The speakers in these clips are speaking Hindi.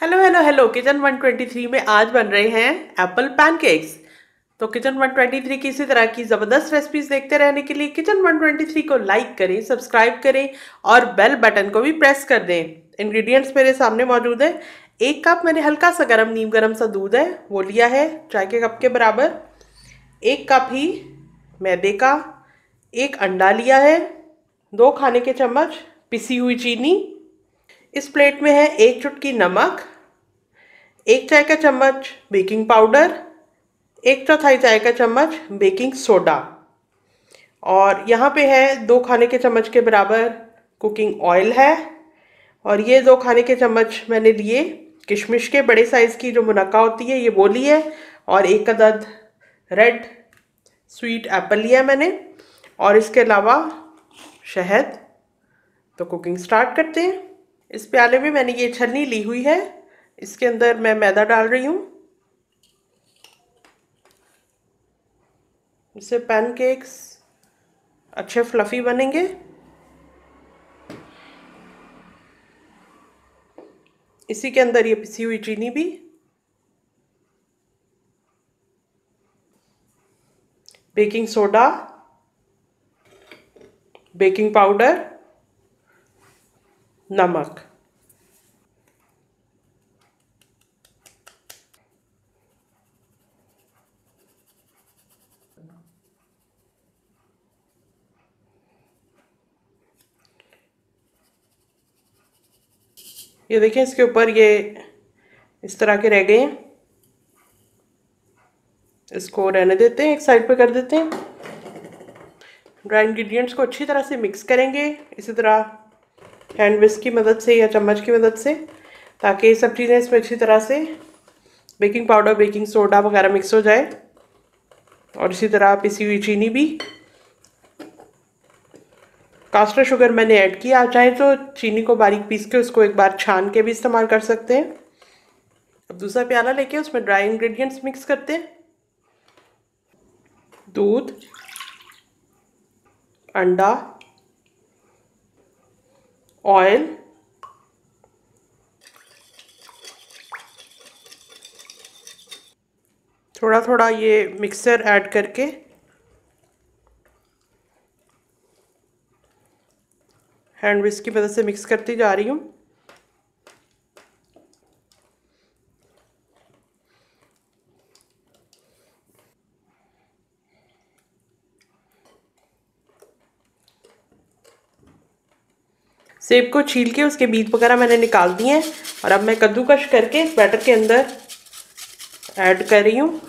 हेलो हेलो हेलो, किचन 123 में आज बन रहे हैं एप्पल पैनकेक्स। तो किचन 123 की इसी तरह की ज़बरदस्त रेसिपीज देखते रहने के लिए किचन 123 को लाइक करें, सब्सक्राइब करें और बेल बटन को भी प्रेस कर दें। इंग्रेडिएंट्स मेरे सामने मौजूद है। 1 कप मैंने हल्का सा गर्म नीम गर्म सा दूध है वो लिया है, चाय के कप के बराबर। 1 कप ही मैदे का। 1 अंडा लिया है। 2 खाने के चम्मच पिसी हुई चीनी। इस प्लेट में है 1 चुटकी नमक, 1 चाय का चम्मच बेकिंग पाउडर, 1/4 चाय का चम्मच बेकिंग सोडा और यहाँ पे है 2 खाने के चम्मच के बराबर कुकिंग ऑयल है। और ये 2 खाने के चम्मच मैंने लिए किशमिश के, बड़े साइज़ की जो मुनक्का होती है ये वो ली है। और 1 अदद रेड स्वीट एप्पल लिया मैंने और इसके अलावा शहद। तो कुकिंग स्टार्ट करते हैं। इस प्याले में मैंने ये छन्नी ली हुई है, इसके अंदर मैं मैदा डाल रही हूँ। इससे पैनकेक्स अच्छे फ्लफी बनेंगे। इसी के अंदर ये पिसी हुई चीनी भी, बेकिंग सोडा, बेकिंग पाउडर, नमक। ये देखें, इसके ऊपर ये इस तरह के रह गए हैं। इसको रहने देते हैं, एक साइड पे कर देते हैं। ड्राई इंग्रेडिएंट्स को अच्छी तरह से मिक्स करेंगे, इसी तरह हैंड विस्क की मदद से या चम्मच की मदद से, ताकि सब चीज़ें इसमें अच्छी तरह से बेकिंग पाउडर, बेकिंग सोडा वगैरह मिक्स हो जाए। और इसी तरह पिसी हुई चीनी भी। कास्टर शुगर मैंने ऐड किया, आप चाहें तो चीनी को बारीक पीस के उसको एक बार छान के भी इस्तेमाल कर सकते हैं। अब दूसरा प्याला लेके उसमें ड्राई इंग्रेडिएंट्स मिक्स करते हैं। दूध, अंडा, ऑयल, थोड़ा थोड़ा ये मिक्सर ऐड करके हैंड विस्क की मदद से मिक्स करती जा रही हूँ। सेब को छील के उसके बीज वगैरह मैंने निकाल दिए हैं और अब मैं कद्दूकश करके इस बैटर के अंदर ऐड कर रही हूँ।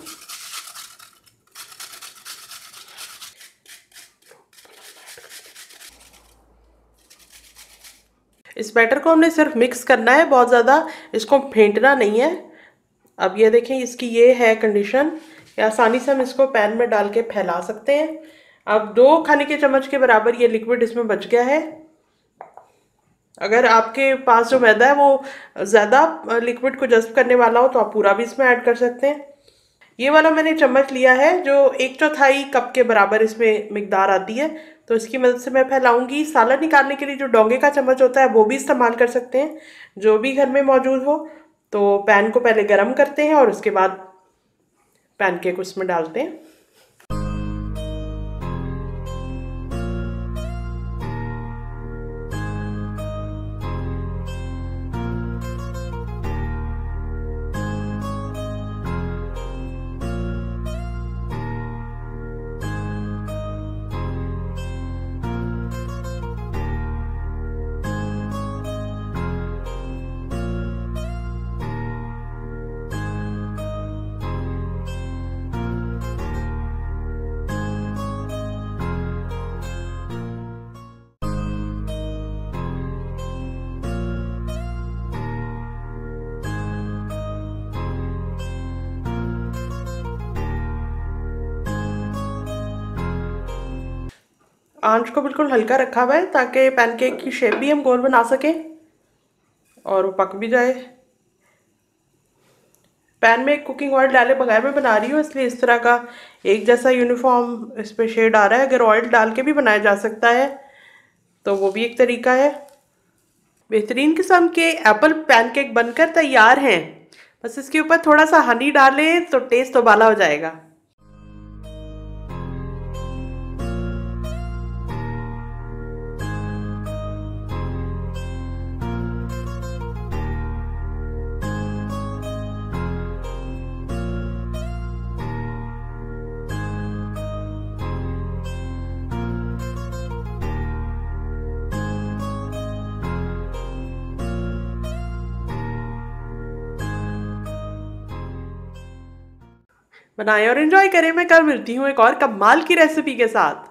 इस बैटर को हमने सिर्फ मिक्स करना है, बहुत ज़्यादा इसको फेंटना नहीं है। अब ये देखें, इसकी ये है कंडीशन कि आसानी से हम इसको पैन में डाल के फैला सकते हैं। अब 2 खाने के चम्मच के बराबर ये लिक्विड इसमें बच गया है। अगर आपके पास जो मैदा है वो ज़्यादा लिक्विड को जज़्ब करने वाला हो तो आप पूरा भी इसमें ऐड कर सकते हैं। ये वाला मैंने चम्मच लिया है जो 1/4 कप के बराबर इसमें मिकदार आती है, तो इसकी मदद से मैं फैलाऊंगी। सालन निकालने के लिए जो डोंगे का चम्मच होता है वो भी इस्तेमाल कर सकते हैं, जो भी घर में मौजूद हो। तो पैन को पहले गरम करते हैं और उसके बाद पैनकेक उसमें डालते हैं। आंच को बिल्कुल हल्का रखा हुआ है ताकि पैनकेक की शेप भी हम गोल बना सकें और वो पक भी जाए। पैन में कुकिंग ऑयल डाले बगैर मैं बना रही हूँ, इसलिए इस तरह का एक जैसा यूनिफॉर्म इस पर शेड आ रहा है। अगर ऑयल डाल के भी बनाया जा सकता है तो वो भी एक तरीका है। बेहतरीन किस्म के एप्पल पैनकेक बनकर तैयार हैं। बस इसके ऊपर थोड़ा सा हनी डालें तो टेस्ट तो बाला हो जाएगा। बनाएं और एंजॉय करें। मैं कल मिलती हूँ एक और कमाल की रेसिपी के साथ।